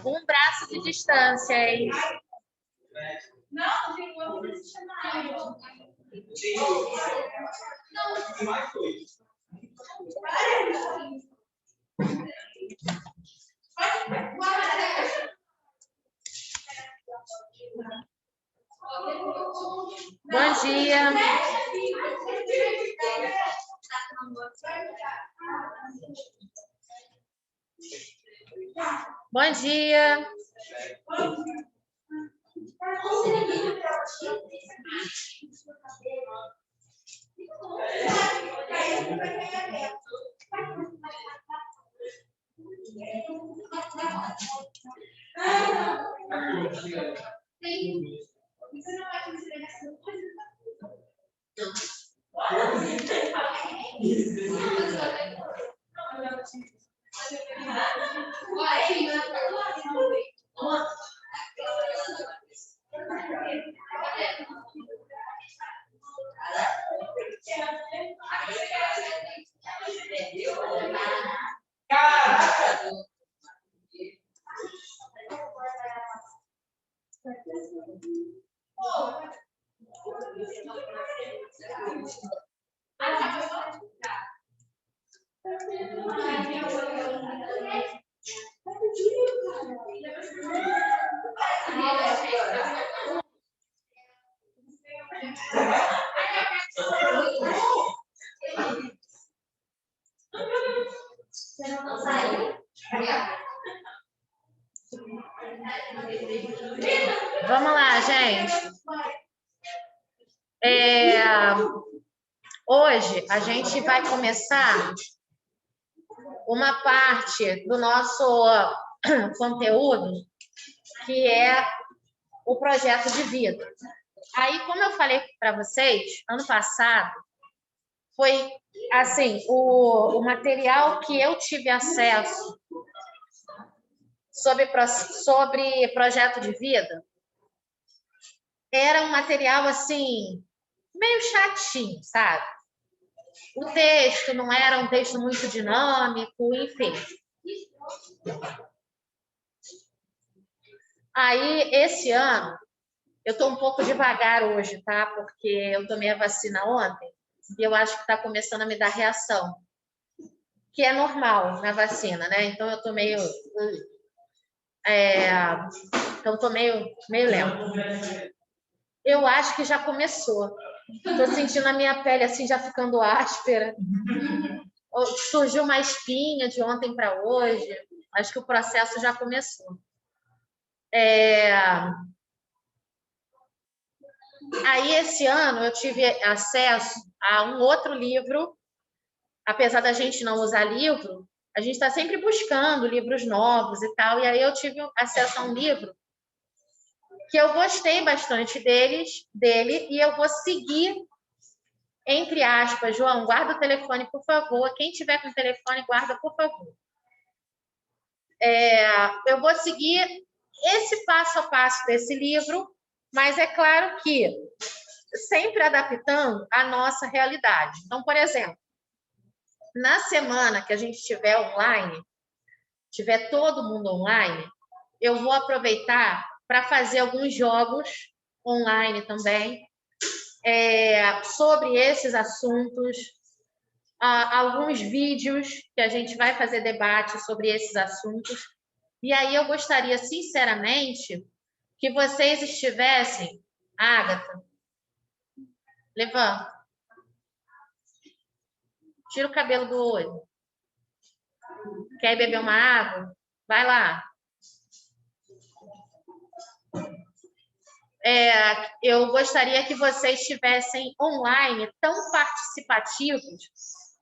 Um braço de distância, hein? Não, tem como se chamar. Bom dia. Bom dia. Vamos lá, gente. Hoje a gente vai começar uma parte do nosso conteúdo, que é o projeto de vida. Aí, como eu falei para vocês, ano passado, foi assim, o material que eu tive acesso sobre projeto de vida era um material assim, meio chatinho, sabe? O texto não era um texto muito dinâmico, enfim. Aí, esse ano, eu estou um pouco devagar hoje, tá? Porque eu tomei a vacina ontem e eu acho que está começando a me dar reação, que é normal na vacina, né? Então, eu estou meio... Então, estou meio lento. Eu acho que já começou. Estou sentindo a minha pele assim já ficando áspera. Surgiu uma espinha de ontem para hoje. Acho que o processo já começou. Aí, esse ano, eu tive acesso a um outro livro. Apesar da gente não usar livro, a gente está sempre buscando livros novos e tal. E aí eu tive acesso a um livro que eu gostei bastante dele, e eu vou seguir, entre aspas, João, guarda o telefone, por favor. Quem tiver com o telefone, guarda, por favor. Eu vou seguir esse passo a passo desse livro, mas é claro que sempre adaptando a nossa realidade. Então, por exemplo, na semana que a gente estiver online, tiver todo mundo online, eu vou aproveitar para fazer alguns jogos online também, sobre esses assuntos, alguns vídeos que a gente vai fazer debate sobre esses assuntos. E aí eu gostaria, sinceramente, que vocês estivessem... Ágata, levanta. Tira o cabelo do olho. Quer beber uma água? Vai lá. Eu gostaria que vocês estivessem online tão participativos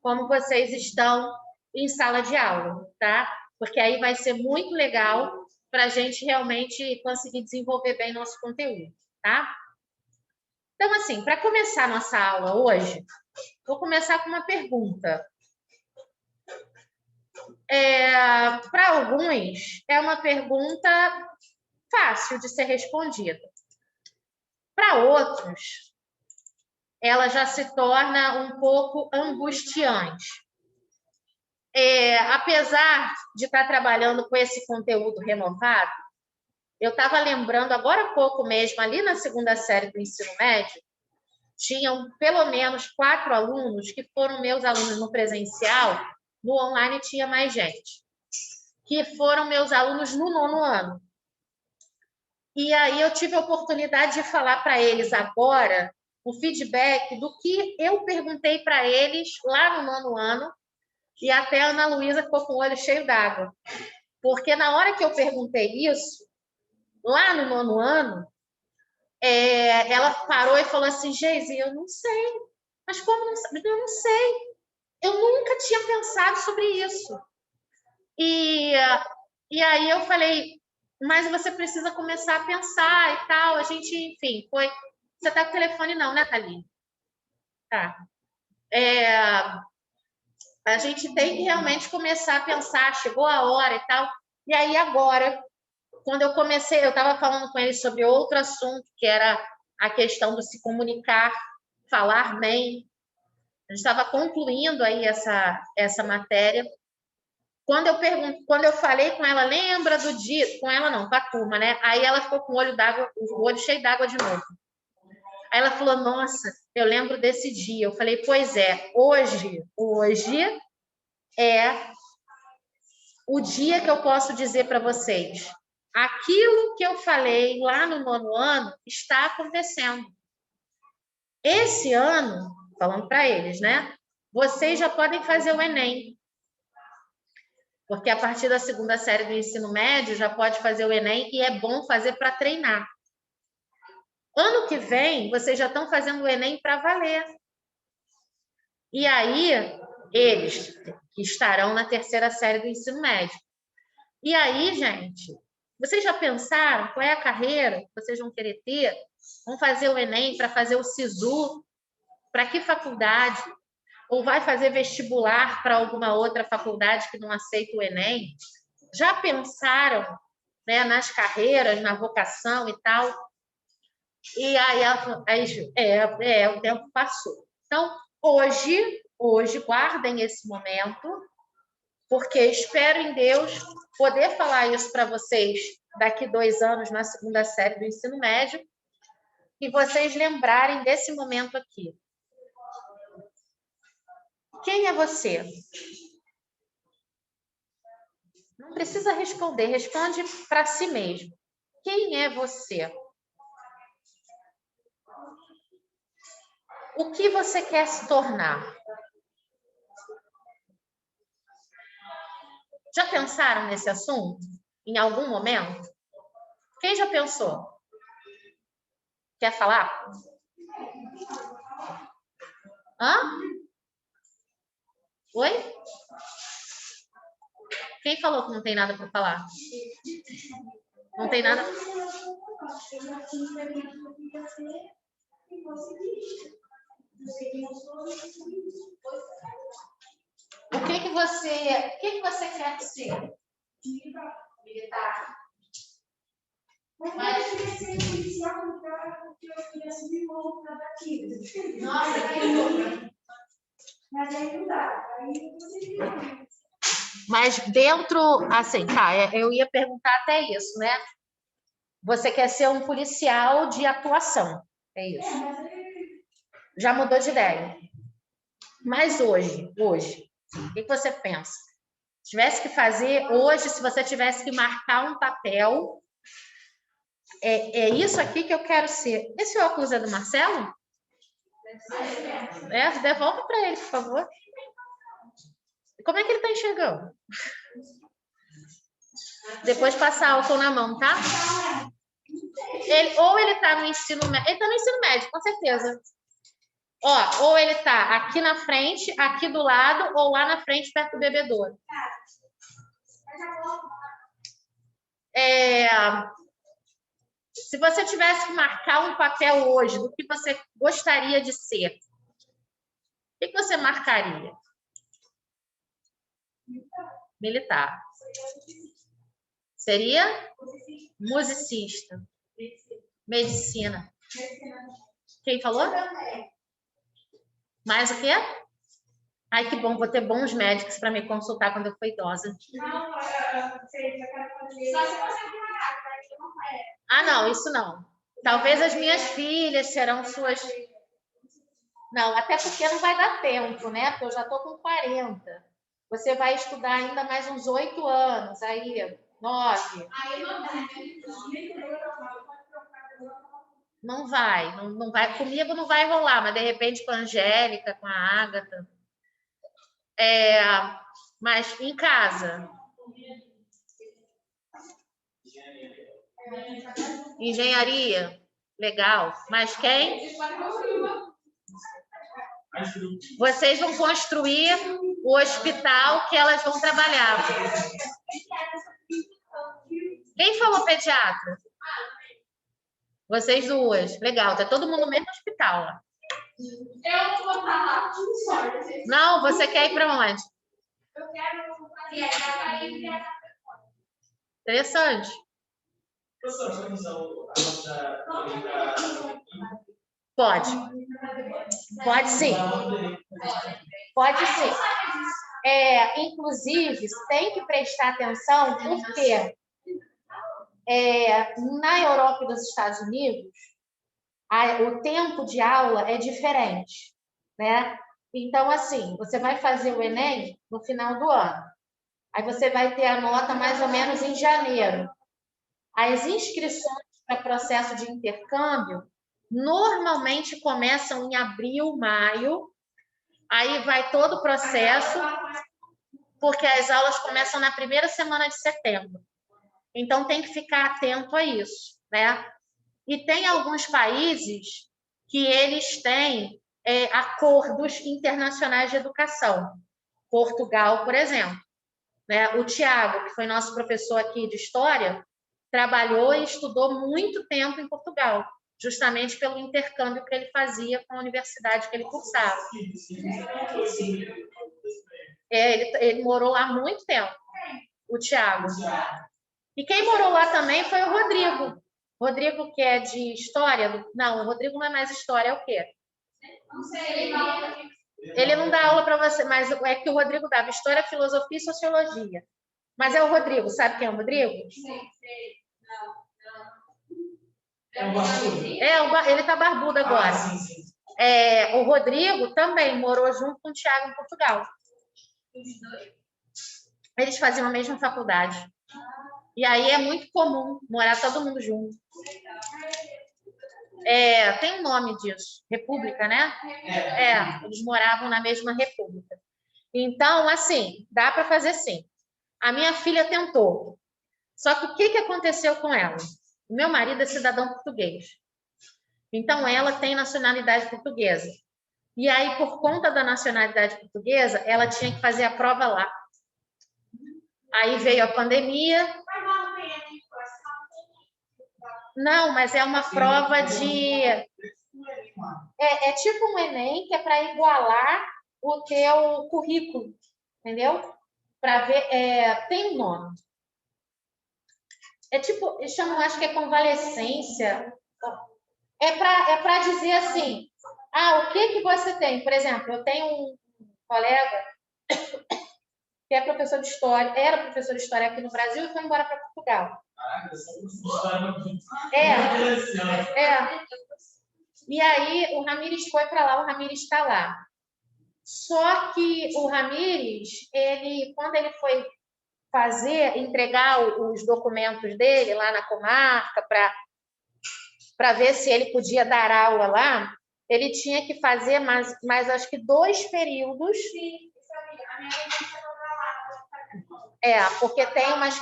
como vocês estão em sala de aula, tá? Porque aí vai ser muito legal para a gente realmente conseguir desenvolver bem nosso conteúdo, tá? Então, assim, para começar nossa aula hoje, vou começar com uma pergunta. Para alguns, é uma pergunta fácil de ser respondida. Para outros, ela já se torna um pouco angustiante. apesar de estar trabalhando com esse conteúdo renovado, eu estava lembrando agora há pouco mesmo, ali na segunda série do ensino médio, tinham pelo menos 4 alunos que foram meus alunos no presencial, no online tinha mais gente, que foram meus alunos no 9º ano. E aí eu tive a oportunidade de falar para eles agora o feedback do que eu perguntei para eles lá no 9º ano, e até a Ana Luísa ficou com o olho cheio d'água. Porque na hora que eu perguntei isso, lá no 9º ano, ela parou e falou assim, Geise, eu não sei. Mas como não sabe? Eu não sei. Eu nunca tinha pensado sobre isso. E aí eu falei, mas você precisa começar a pensar e tal. A gente, enfim, foi... Você está com o telefone não, né, Thaline? Tá. A gente tem que realmente começar a pensar, chegou a hora e tal. E aí agora, quando eu comecei, eu estava falando com eles sobre outro assunto, que era a questão do se comunicar, falar bem. A gente estava concluindo aí essa matéria. Quando eu falei com ela, lembra do dia, com ela não, com a turma, né? Aí ela ficou com o olho cheio d'água de novo. Aí ela falou, nossa, eu lembro desse dia. Eu falei, pois é, hoje é o dia que eu posso dizer para vocês, aquilo que eu falei lá no 9º ano está acontecendo. Esse ano, falando para eles, né? Vocês já podem fazer o Enem. Porque a partir da segunda série do ensino médio já pode fazer o Enem e é bom fazer para treinar. Ano que vem, vocês já estão fazendo o Enem para valer. E aí, eles que estarão na terceira série do ensino médio. E aí, gente, vocês já pensaram qual é a carreira que vocês vão querer ter? Vão fazer o Enem para fazer o SISU? Para que faculdade? Ou vai fazer vestibular para alguma outra faculdade que não aceita o Enem? Já pensaram, né, nas carreiras, na vocação e tal? E aí o tempo passou. Então, hoje, guardem esse momento, porque espero em Deus poder falar isso para vocês daqui 2 anos, na segunda série do ensino médio, e vocês lembrarem desse momento aqui. Quem é você? Não precisa responder, responde para si mesmo. Quem é você? O que você quer se tornar? Já pensaram nesse assunto? Em algum momento? Quem já pensou? Quer falar? Hã? Oi? Quem falou que não tem nada para falar? Não tem nada? O que você quer ser? Militar. Mas eu queria ser policial porque eu queria subir o para batida. Nossa, que louca. Mas aí não dá. Aí você... Mas dentro, assim, tá, eu ia perguntar até isso, né? Você quer ser um policial de atuação, é isso? Já mudou de ideia. Mas hoje, o que você pensa? Se tivesse que fazer hoje, se você tivesse que marcar um papel, é isso aqui que eu quero ser. Esse óculos é do Marcelo? Devolve para ele, por favor. Como é que ele está enxergando? Depois passa álcool na mão, tá? Ou ele está no ensino médio. Ele está no ensino médio, com certeza. Ó, ou ele está aqui na frente, aqui do lado, ou lá na frente, perto do bebedouro. Se você tivesse que marcar um papel hoje do que você gostaria de ser, o que você marcaria? Militar. Seria? Musicista. Medicina. Quem falou? Mais o quê? Ai, que bom, vou ter bons médicos para me consultar quando eu for idosa. Não, sei, eu quero fazer. Só se você pagar, porque não é. Ah, não, isso não. Talvez as minhas filhas serão suas. Não, até porque não vai dar tempo, né? Porque eu já estou com 40. Você vai estudar ainda mais uns 8 anos, aí 9. Aí não dá. Não vai, não vai. Comigo não vai rolar, mas de repente com a Angélica, com a Ágata. Mas em casa. Engenharia, legal. Mas quem? Vocês vão construir o hospital que elas vão trabalhar. Quem falou pediatra? Vocês duas. Legal, tá todo mundo no mesmo hospital lá. Eu vou botar lá. Não, você quer ir para onde? Eu quero fazer. Interessante. Pode. Pode sim. Pode sim. Inclusive, tem que prestar atenção, porque na Europa e nos Estados Unidos, o tempo de aula é diferente, né? Então, assim, você vai fazer o Enem no final do ano. Aí você vai ter a nota mais ou menos em janeiro. As inscrições para processo de intercâmbio normalmente começam em abril, maio. Aí vai todo o processo, porque as aulas começam na primeira semana de setembro. Então, tem que ficar atento a isso, né? E tem alguns países que eles têm acordos internacionais de educação. Portugal, por exemplo. Né? O Tiago, que foi nosso professor aqui de História, trabalhou e estudou muito tempo em Portugal, justamente pelo intercâmbio que ele fazia com a universidade que ele cursava. Ele morou lá há muito tempo, o Tiago. E quem morou lá também foi o Rodrigo. Rodrigo, que é de História. Não, o Rodrigo não é mais História, é o quê? Não sei. Ele não dá aula para você, mas é que o Rodrigo dava História, Filosofia e Sociologia. Mas é o Rodrigo, sabe quem é o Rodrigo? Sei. Ele tá barbudo agora. Sim. O Rodrigo também morou junto com o Tiago em Portugal. Eles faziam a mesma faculdade. E aí é muito comum morar todo mundo junto. Tem um nome disso, República, né? Eles moravam na mesma República. Então, assim, dá para fazer sim. A minha filha tentou. Só que o que aconteceu com ela? O meu marido é cidadão português. Então, ela tem nacionalidade portuguesa. E aí, por conta da nacionalidade portuguesa, ela tinha que fazer a prova lá. Aí veio a pandemia. Não, mas é uma prova de... É tipo um Enem, que é para igualar o teu currículo, entendeu? Para ver... tem um nome. É tipo, eles chamam, acho que é convalescência. É para dizer assim, o que você tem? Por exemplo, eu tenho um colega que é professor de História, era professor de História aqui no Brasil e foi embora para Portugal. E aí o Ramires foi para lá, o Ramires está lá. Só que o Ramires, quando ele foi entregar os documentos dele lá na comarca para ver se ele podia dar aula lá, ele tinha que fazer mais acho que 2 períodos. Sim, a minha porque tem umas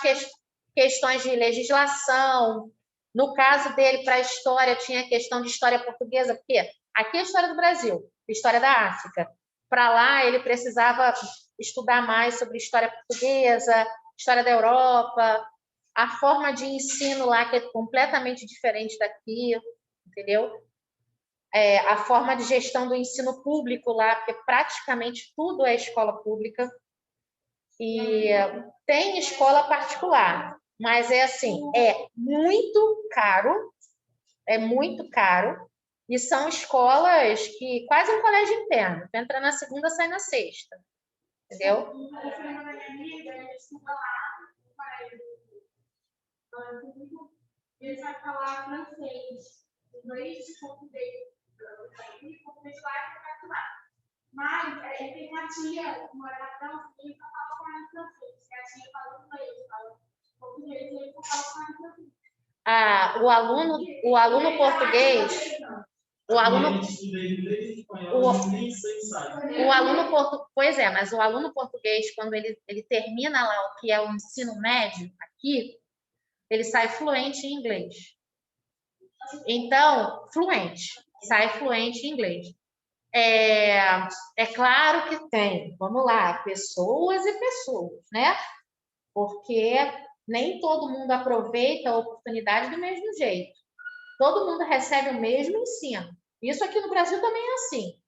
questões de legislação. No caso dele, para a história, tinha a questão de história portuguesa, porque aqui é a história do Brasil, história da África. Para lá, ele precisava estudar mais sobre história portuguesa, história da Europa, a forma de ensino lá, que é completamente diferente daqui, entendeu? A forma de gestão do ensino público lá, porque praticamente tudo é escola pública. E tem escola particular, mas é assim, é muito caro, E são escolas que quase um colégio interno. Tu entra na segunda, sai na sexta. Entendeu? Ele vai falar francês, inglês, português. Mas ele tem uma tia, que mora na França, e ele só fala com ela em francês. A tia fala inglês, fala português, e ele só fala com ela em francês. O aluno português, pois é, mas o aluno português, quando ele termina lá o que é o ensino médio aqui, ele sai fluente em inglês. Então, sai fluente em inglês. É claro que tem, vamos lá, pessoas e pessoas, né? Porque nem todo mundo aproveita a oportunidade do mesmo jeito. Todo mundo recebe o mesmo ensino. Isso aqui no Brasil também é assim.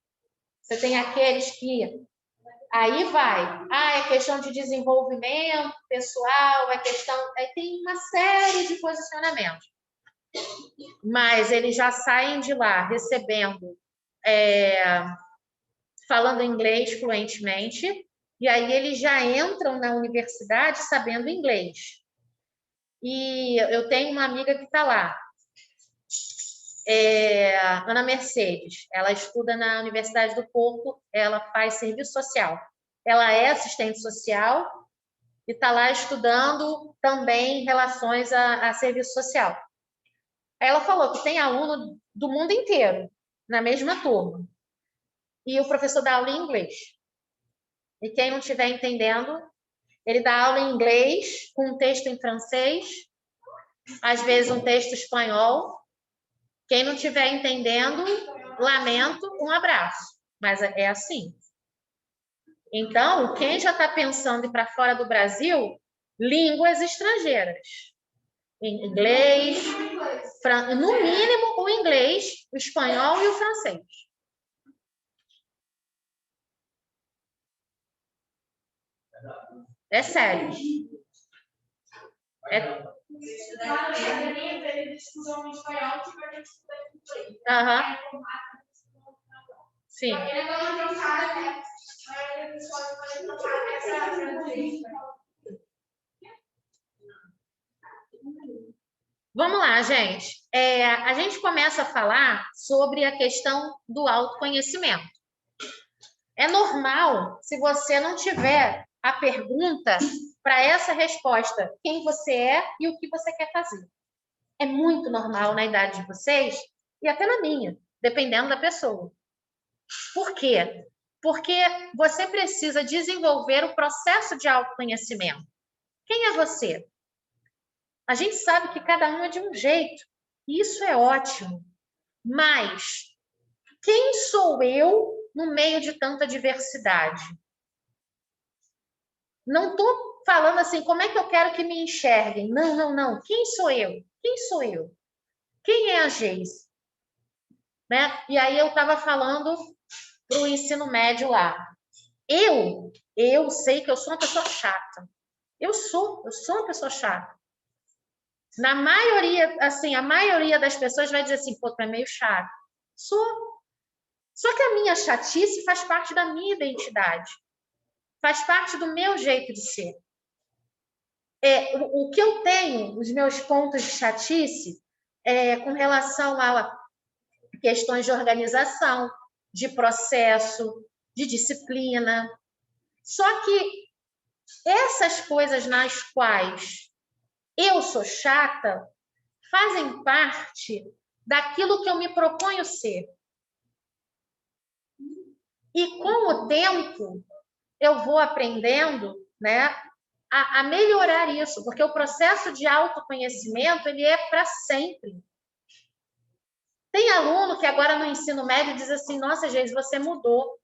Você tem aqueles que aí vai, é questão de desenvolvimento pessoal, aí tem uma série de posicionamentos. Mas eles já saem de lá recebendo, falando inglês fluentemente, e aí eles já entram na universidade sabendo inglês. E eu tenho uma amiga que está lá, Ana Mercedes, ela estuda na Universidade do Porto, ela faz serviço social. Ela é assistente social e está lá estudando também em relações a serviço social. Ela falou que tem aluno do mundo inteiro na mesma turma. E o professor dá aula em inglês. E quem não estiver entendendo, ele dá aula em inglês, com um texto em francês, às vezes um texto espanhol. Quem não estiver entendendo, lamento, um abraço. Mas é assim. Então, quem já está pensando em ir para fora do Brasil, línguas estrangeiras. Em inglês, no mínimo o inglês, o espanhol e o francês. É sério. Sim. Vamos lá, gente. A gente começa a falar sobre a questão do autoconhecimento. É normal, se você não tiver a pergunta para essa resposta, quem você é e o que você quer fazer. É muito normal na idade de vocês e até na minha, dependendo da pessoa. Por quê? Porque você precisa desenvolver o processo de autoconhecimento. Quem é você? A gente sabe que cada um é de um jeito, e isso é ótimo. Mas quem sou eu no meio de tanta diversidade? Não estou falando assim, como é que eu quero que me enxerguem? Não, não, não. Quem sou eu? Quem sou eu? Quem é a Geise? Né? E aí eu estava falando para o ensino médio lá. Eu sei que eu sou uma pessoa chata. Eu sou uma pessoa chata. Na maioria, assim, a maioria das pessoas vai dizer assim, pô, tu é meio chato. Sou. Só que a minha chatice faz parte da minha identidade. Faz parte do meu jeito de ser. O que eu tenho, os meus pontos de chatice, com relação a questões de organização, de processo, de disciplina. Só que essas coisas nas quais eu sou chata fazem parte daquilo que eu me proponho ser. E com o tempo, eu vou aprendendo, né, a melhorar isso, porque o processo de autoconhecimento, ele é para sempre. Tem aluno que agora no ensino médio diz assim, nossa, Geise, você mudou.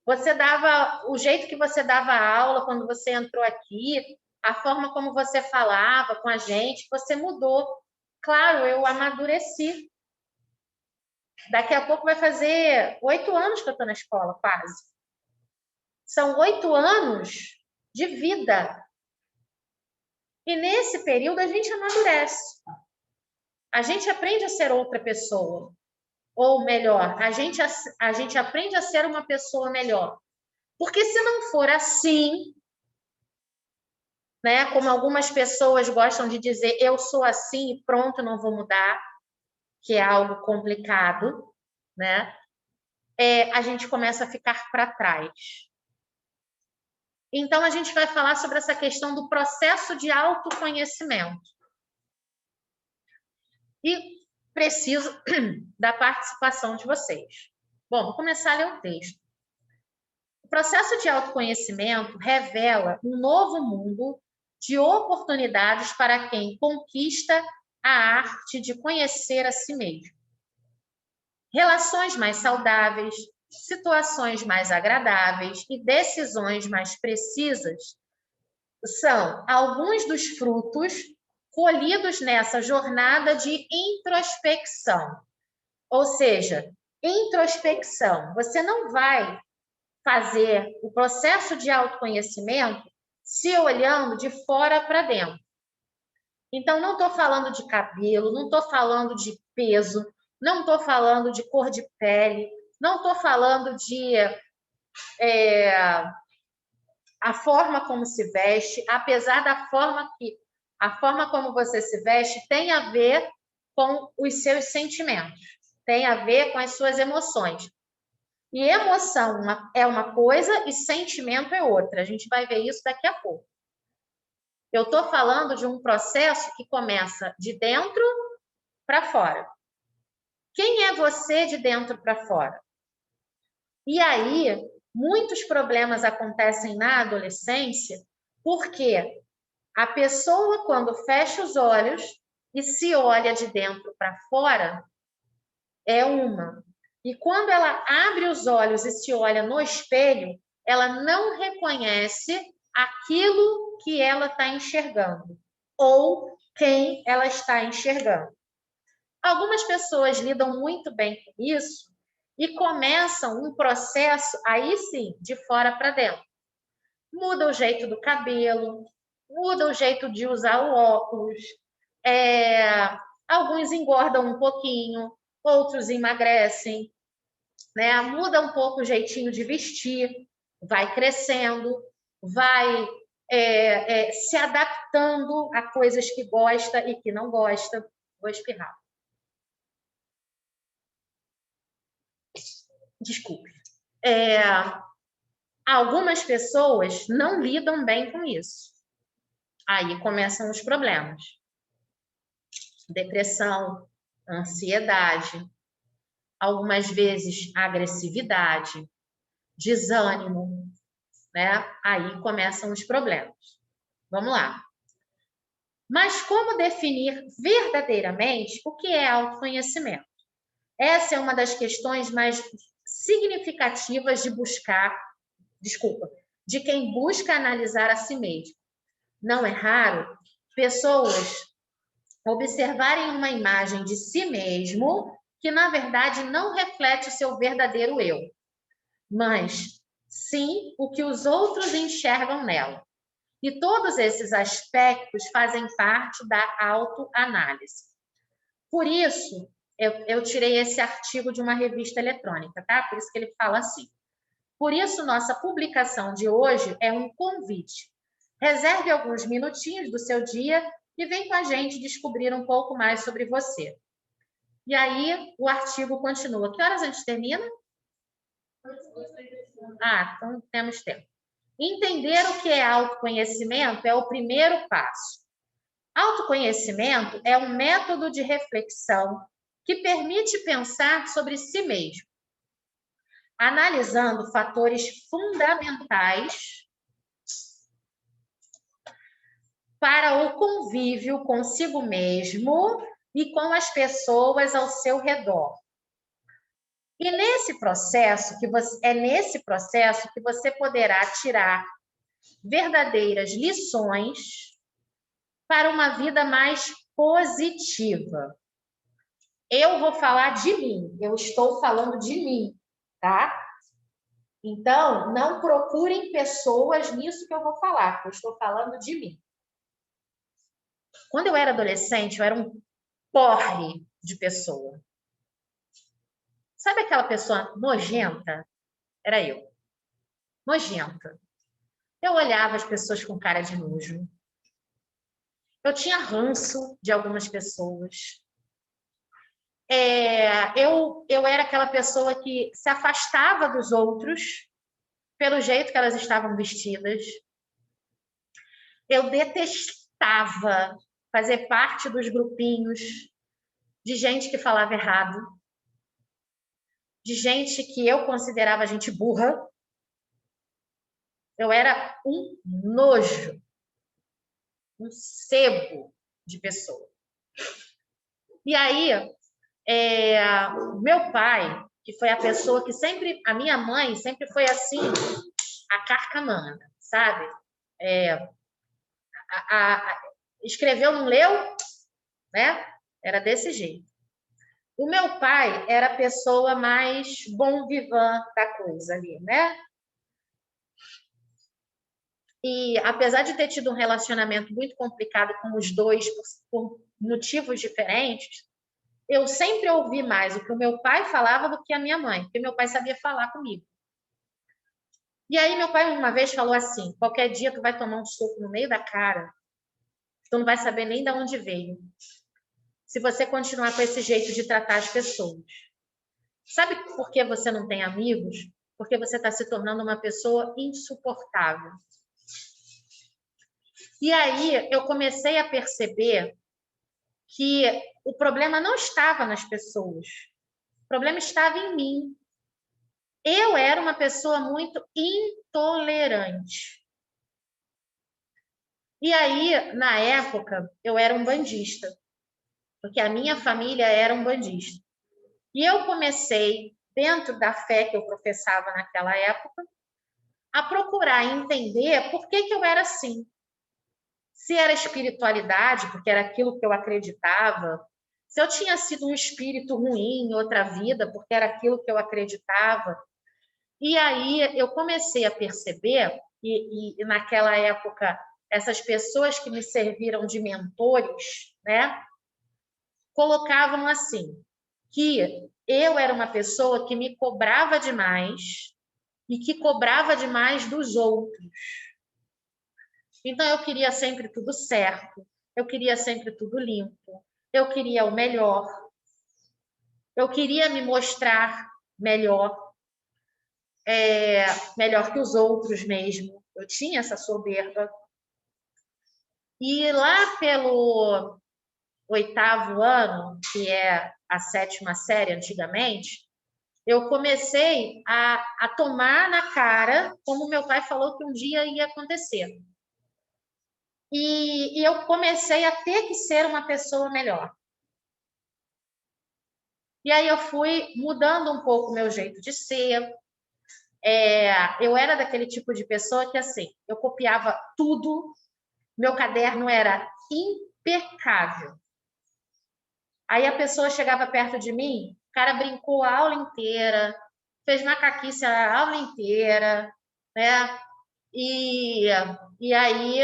Você dava, o jeito que você dava aula quando você entrou aqui, a forma como você falava com a gente, você mudou. Claro, eu amadureci. Daqui a pouco vai fazer 8 anos que eu estou na escola, quase. São 8 anos de vida. E nesse período a gente amadurece. A gente aprende a ser outra pessoa. Ou melhor, a gente aprende a ser uma pessoa melhor. Porque se não for assim, né, como algumas pessoas gostam de dizer, eu sou assim e pronto, não vou mudar, que é algo complicado, né? A gente começa a ficar para trás. Então, a gente vai falar sobre essa questão do processo de autoconhecimento. E preciso da participação de vocês. Bom, vou começar a ler o texto. O processo de autoconhecimento revela um novo mundo de oportunidades para quem conquista a arte de conhecer a si mesmo. Relações mais saudáveis, situações mais agradáveis e decisões mais precisas são alguns dos frutos colhidos nessa jornada de introspecção. Ou seja, introspecção. Você não vai fazer o processo de autoconhecimento se olhando de fora para dentro. Então, não estou falando de cabelo, não estou falando de peso, não estou falando de cor de pele, não estou falando de a forma como se veste, apesar da forma que a forma como você se veste tem a ver com os seus sentimentos, tem a ver com as suas emoções. E emoção é uma coisa e sentimento é outra. A gente vai ver isso daqui a pouco. Eu estou falando de um processo que começa de dentro para fora. Quem é você de dentro para fora? E aí, muitos problemas acontecem na adolescência porque a pessoa, quando fecha os olhos e se olha de dentro para fora, é uma. E quando ela abre os olhos e se olha no espelho, ela não reconhece aquilo que ela está enxergando ou quem ela está enxergando. Algumas pessoas lidam muito bem com isso e começam um processo, aí sim, de fora para dentro. Muda o jeito do cabelo, muda o jeito de usar o óculos, alguns engordam um pouquinho, outros emagrecem, né? Muda um pouco o jeitinho de vestir, vai crescendo, vai se adaptando a coisas que gosta e que não gosta. Vou espirrar. Desculpe. Algumas pessoas não lidam bem com isso. Aí começam os problemas. Depressão, ansiedade, algumas vezes agressividade, desânimo, né? Aí começam os problemas. Vamos lá. Mas como definir verdadeiramente o que é autoconhecimento? Essa é uma das questões mais significativas de quem busca analisar a si mesmo. Não é raro pessoas observarem uma imagem de si mesmo que, na verdade, não reflete o seu verdadeiro eu, mas sim o que os outros enxergam nela. E todos esses aspectos fazem parte da autoanálise. Por isso, eu tirei esse artigo de uma revista eletrônica, tá? Por isso que ele fala assim. Por isso, nossa publicação de hoje é um convite. Reserve alguns minutinhos do seu dia e vem com a gente descobrir um pouco mais sobre você. E aí, o artigo continua. Que horas a gente termina? Então temos tempo. Entender o que é autoconhecimento é o primeiro passo. Autoconhecimento é um método de reflexão que permite pensar sobre si mesmo, analisando fatores fundamentais para o convívio consigo mesmo e com as pessoas ao seu redor. E nesse processo é nesse processo que você poderá tirar verdadeiras lições para uma vida mais positiva. Eu vou falar de mim, eu estou falando de mim, tá? Então, não procurem pessoas nisso que eu vou falar, porque eu estou falando de mim. Quando eu era adolescente, eu era um porre de pessoa. Sabe aquela pessoa nojenta? Era eu. Nojenta. Eu olhava as pessoas com cara de nojo. Eu tinha ranço de algumas pessoas. Eu era aquela pessoa que se afastava dos outros pelo jeito que elas estavam vestidas. Eu detestava fazer parte dos grupinhos de gente que falava errado, de gente que eu considerava gente burra. Eu era um nojo, um sebo de pessoa. E aí, meu pai, que foi a pessoa que sempre... A minha mãe sempre foi assim, a carcamana, sabe? Escreveu, não leu, né? Era desse jeito. O meu pai era a pessoa mais bom vivant da coisa ali, né? E apesar de ter tido um relacionamento muito complicado com os dois por motivos diferentes, eu sempre ouvi mais o que o meu pai falava do que a minha mãe, porque meu pai sabia falar comigo. E aí meu pai uma vez falou assim: qualquer dia tu vai tomar um soco no meio da cara, tu não vai saber nem de onde veio, se você continuar com esse jeito de tratar as pessoas. Sabe por que você não tem amigos? Porque você está se tornando uma pessoa insuportável. E aí eu comecei a perceber que o problema não estava nas pessoas, o problema estava em mim. Eu era uma pessoa muito intolerante. E aí, na época, eu era um bandista, porque a minha família era um bandista. E eu comecei, dentro da fé que eu professava naquela época, a procurar entender por que eu era assim. Se era espiritualidade, porque era aquilo que eu acreditava, se eu tinha sido um espírito ruim em outra vida, porque era aquilo que eu acreditava. E aí eu comecei a perceber, e naquela época, essas pessoas que me serviram de mentores, né, colocavam assim, que eu era uma pessoa que me cobrava demais e que cobrava demais dos outros. Então, eu queria sempre tudo certo, eu queria sempre tudo limpo, eu queria o melhor, eu queria me mostrar melhor, melhor que os outros mesmo. Eu tinha essa soberba. E lá pelo 8º ano, que é a 7ª série antigamente, eu comecei a tomar na cara como meu pai falou que um dia ia acontecer. E eu comecei a ter que ser uma pessoa melhor. E aí eu fui mudando um pouco o meu jeito de ser. Eu era daquele tipo de pessoa que, assim, eu copiava tudo, meu caderno era impecável. Aí a pessoa chegava perto de mim, o cara brincou a aula inteira, fez macaquice a aula inteira, né? E aí,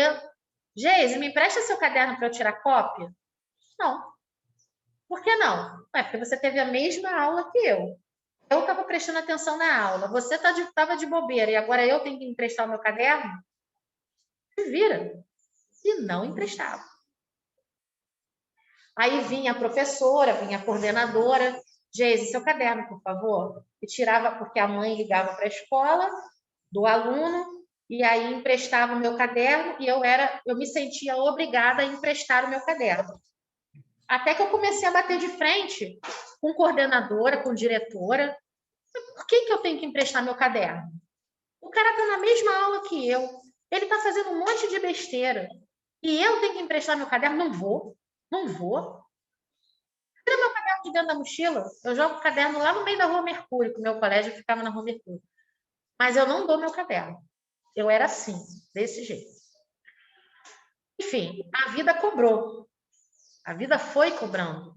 Geise, me empresta seu caderno para eu tirar cópia? Não. Por que não? Porque você teve a mesma aula que eu. Eu estava prestando atenção na aula, você estava de bobeira e agora eu tenho que emprestar o meu caderno? Se vira. E não emprestava. Aí vinha a professora, vinha a coordenadora, Geise, seu caderno, por favor. E tirava, porque a mãe ligava para a escola do aluno, e aí emprestava o meu caderno, e eu me sentia obrigada a emprestar o meu caderno. Até que eu comecei a bater de frente com coordenadora, com diretora. Por que eu tenho que emprestar meu caderno? O cara está na mesma aula que eu. Ele está fazendo um monte de besteira. E eu tenho que emprestar meu caderno? Não vou. Não vou. Tira meu caderno de dentro da mochila. Eu jogo o caderno lá no meio da Rua Mercúrio, que o meu colégio ficava na Rua Mercúrio. Mas eu não dou meu caderno. Eu era assim, desse jeito. Enfim, a vida cobrou. A vida foi cobrando.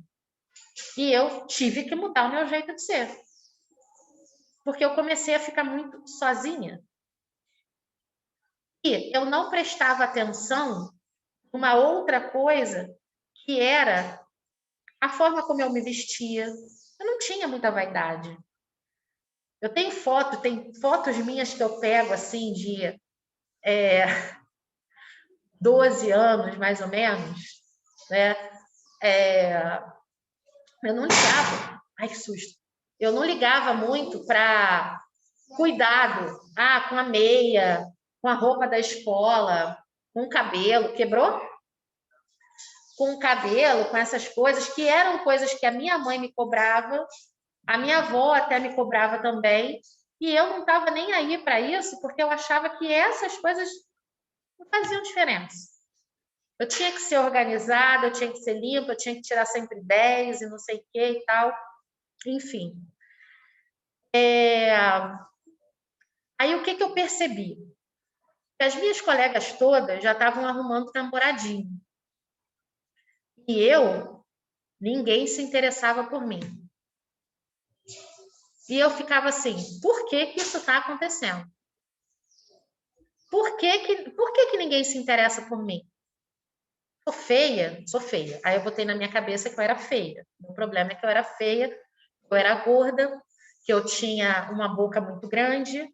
E eu tive que mudar o meu jeito de ser. Porque eu comecei a ficar muito sozinha. E eu não prestava atenção numa outra coisa, que era a forma como eu me vestia. Eu não tinha muita vaidade. Eu tenho tem fotos minhas que eu pego assim de 12 anos, mais ou menos, né? Eu não ligava. Ai, que susto. Eu não ligava muito para cuidado. Com a meia, com a roupa da escola, com o cabelo. Quebrou? Com o cabelo, com essas coisas, que eram coisas que a minha mãe me cobrava, a minha avó até me cobrava também, e eu não estava nem aí para isso, porque eu achava que essas coisas não faziam diferença. Eu tinha que ser organizada, eu tinha que ser limpa, eu tinha que tirar sempre 10 e não sei o que e tal. Enfim. Aí o que eu percebi? Que as minhas colegas todas já estavam arrumando namoradinho. E ninguém se interessava por mim. E eu ficava assim, por que isso está acontecendo? Por que ninguém se interessa por mim? Sou feia? Sou feia. Aí eu botei na minha cabeça que eu era feia. O problema é que eu era feia, eu era gorda, que eu tinha uma boca muito grande,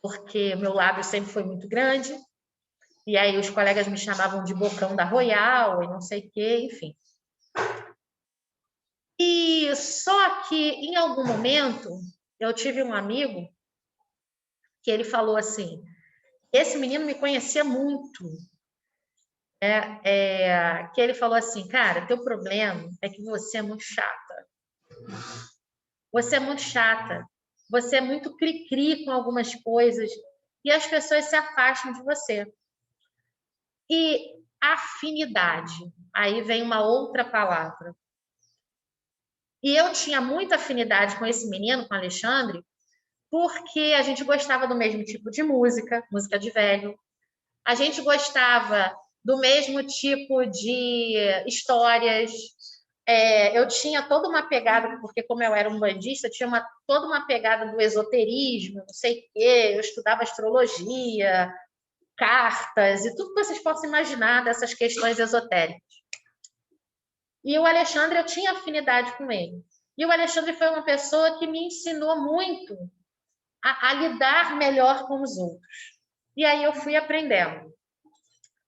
porque meu lábio sempre foi muito grande. E aí os colegas me chamavam de bocão da Royal e não sei o quê, enfim. E só que em algum momento eu tive um amigo que ele falou assim, esse menino me conhecia muito, que ele falou assim, cara, teu problema é que você é muito chata. Você é muito chata. Você é muito cri-cri com algumas coisas e as pessoas se afastam de você. E afinidade. Aí vem uma outra palavra. E eu tinha muita afinidade com esse menino, com o Alexandre, porque a gente gostava do mesmo tipo de música, música de velho. A gente gostava do mesmo tipo de histórias. Eu tinha toda uma pegada, porque como eu era um bandista, tinha toda uma pegada do esoterismo, não sei o quê. Eu estudava astrologia, cartas e tudo que vocês possam imaginar dessas questões esotéricas. E o Alexandre, eu tinha afinidade com ele. E o Alexandre foi uma pessoa que me ensinou muito a lidar melhor com os outros. E aí eu fui aprendendo.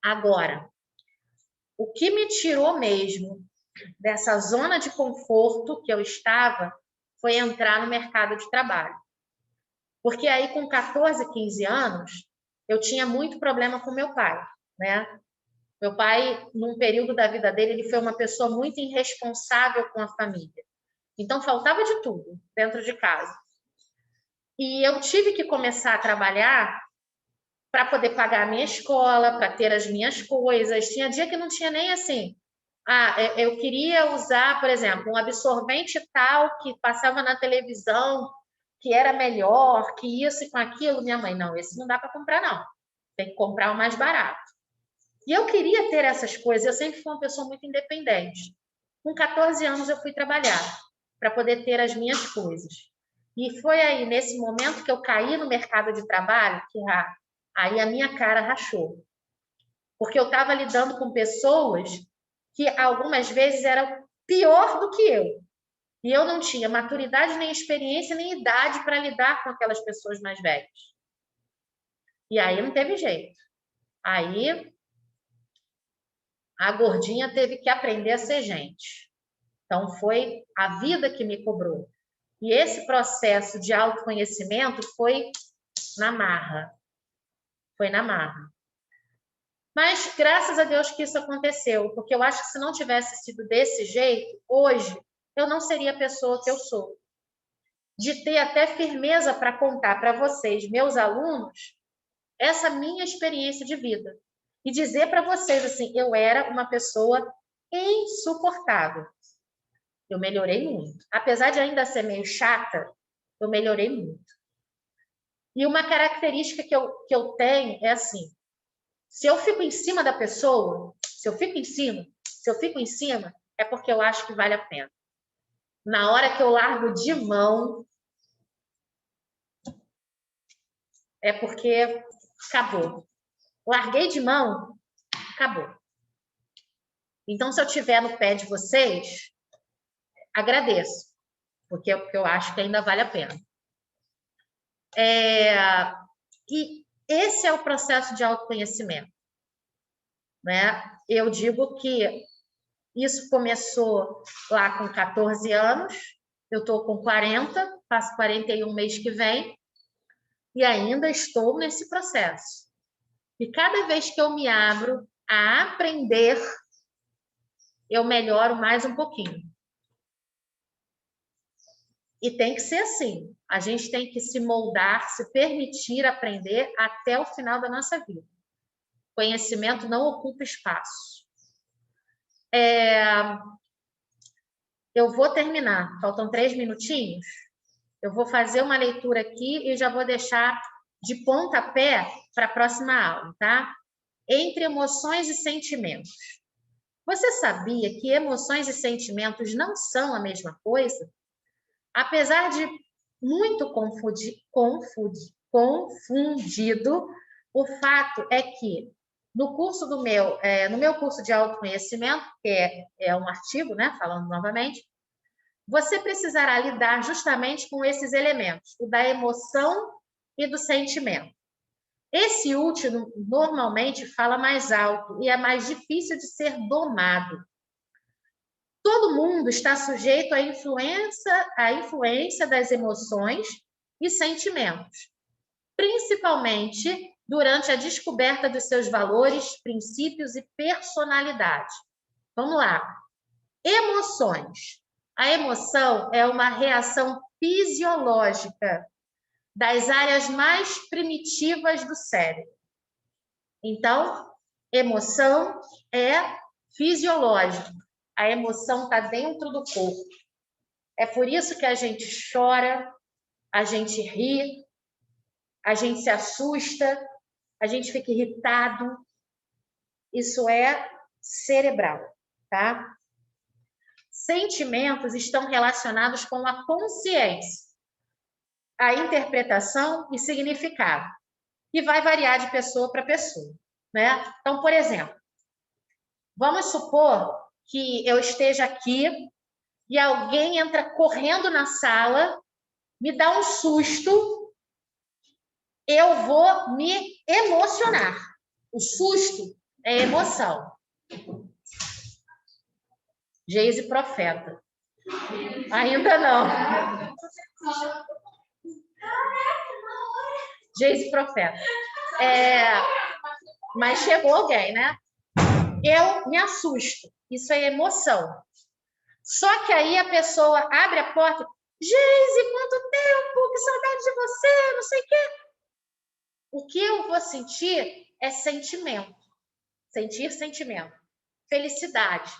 Agora, o que me tirou mesmo dessa zona de conforto que eu estava foi entrar no mercado de trabalho. Porque aí, com 14, 15 anos, eu tinha muito problema com meu pai, né? Meu pai, num período da vida dele, ele foi uma pessoa muito irresponsável com a família. Então, faltava de tudo dentro de casa. E eu tive que começar a trabalhar para poder pagar a minha escola, para ter as minhas coisas. Tinha dia que não tinha nem assim. Eu queria usar, por exemplo, um absorvente tal que passava na televisão, que era melhor, que isso e com aquilo. Minha mãe, não, esse não dá para comprar, não. Tem que comprar o mais barato. E eu queria ter essas coisas. Eu sempre fui uma pessoa muito independente. Com 14 anos, eu fui trabalhar para poder ter as minhas coisas. E foi aí, nesse momento, que eu caí no mercado de trabalho, que aí a minha cara rachou. Porque eu estava lidando com pessoas que algumas vezes eram pior do que eu. E eu não tinha maturidade, nem experiência, nem idade para lidar com aquelas pessoas mais velhas. E aí não teve jeito. Aí a gordinha teve que aprender a ser gente. Então foi a vida que me cobrou. E esse processo de autoconhecimento foi na marra. Foi na marra. Mas graças a Deus que isso aconteceu, porque eu acho que se não tivesse sido desse jeito, hoje eu não seria a pessoa que eu sou. De ter até firmeza para contar para vocês, meus alunos, essa minha experiência de vida. E dizer para vocês assim, eu era uma pessoa insuportável. Eu melhorei muito. Apesar de ainda ser meio chata, eu melhorei muito. E uma característica que eu tenho é assim, se eu fico em cima da pessoa, se eu fico em cima, é porque eu acho que vale a pena. Na hora que eu largo de mão, é porque acabou. Larguei de mão, acabou. Então, se eu estiver no pé de vocês, agradeço, porque eu acho que ainda vale a pena. E esse é o processo de autoconhecimento, né? Eu digo que isso começou lá com 14 anos, eu estou com 40, faço 41 mês que vem, e ainda estou nesse processo. E cada vez que eu me abro a aprender, eu melhoro mais um pouquinho. E tem que ser assim. A gente tem que se moldar, se permitir aprender até o final da nossa vida. Conhecimento não ocupa espaço. Eu vou terminar. Faltam 3 minutinhos. Eu vou fazer uma leitura aqui e já vou deixar de pontapé para a próxima aula, tá? Entre emoções e sentimentos. Você sabia que emoções e sentimentos não são a mesma coisa? Apesar de muito confundido, o fato é que no meu curso de autoconhecimento, que é um artigo, né, falando novamente, você precisará lidar justamente com esses elementos, o da emoção e do sentimento. Esse último normalmente fala mais alto e é mais difícil de ser domado. Todo mundo está sujeito à influência das emoções e sentimentos, principalmente durante a descoberta dos seus valores, princípios e personalidade. Vamos lá. Emoções. A emoção é uma reação fisiológica das áreas mais primitivas do cérebro. Então, emoção é fisiológica. A emoção está dentro do corpo. É por isso que a gente chora, a gente ri, a gente se assusta, a gente fica irritado. Isso é cerebral, tá? Sentimentos estão relacionados com a consciência, a interpretação e significado, que vai variar de pessoa para pessoa, né? Então, por exemplo, vamos supor que eu esteja aqui e alguém entra correndo na sala, me dá um susto, eu vou me emocionar. O susto é emoção. Geise profeta. Ainda não. Geise profeta. Mas chegou alguém, né? Eu me assusto. Isso é emoção. Só que aí a pessoa abre a porta. Geise, quanto tempo! Que saudade de você! Não sei o quê. O que eu vou sentir é sentimento. Sentir sentimento. Felicidade.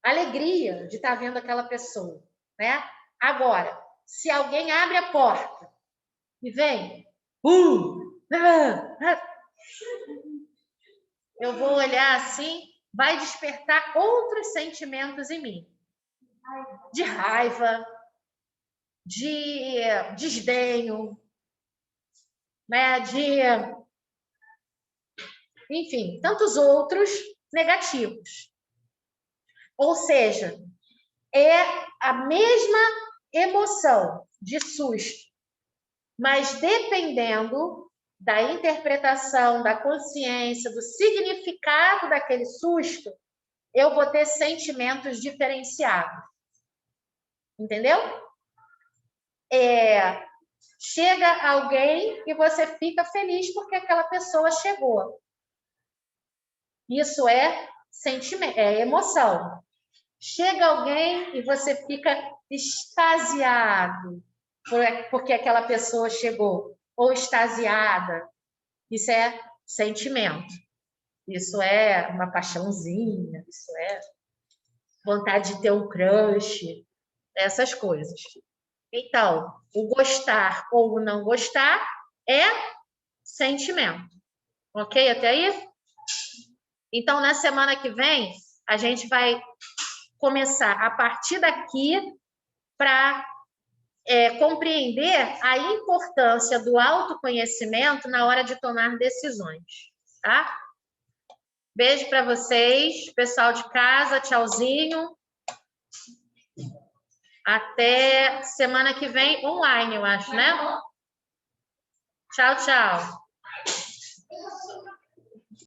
Alegria de estar vendo aquela pessoa, né? Agora, se alguém abre a porta e vem, eu vou olhar assim, vai despertar outros sentimentos em mim. De raiva, de desdenho, né? Enfim, tantos outros negativos. Ou seja, é a mesma emoção de susto, mas dependendo da interpretação, da consciência, do significado daquele susto, eu vou ter sentimentos diferenciados. Entendeu? Chega alguém e você fica feliz porque aquela pessoa chegou. Isso é sentimento, é emoção. Chega alguém e você fica extasiado porque aquela pessoa chegou, ou extasiada. Isso é sentimento. Isso é uma paixãozinha, isso é vontade de ter um crush, essas coisas. Então, o gostar ou o não gostar é sentimento. Ok? Até aí? Então, na semana que vem, a gente vai começar a partir daqui para compreender a importância do autoconhecimento na hora de tomar decisões, tá? Beijo para vocês, pessoal de casa, tchauzinho. Até semana que vem, online, eu acho, né? Tchau, tchau.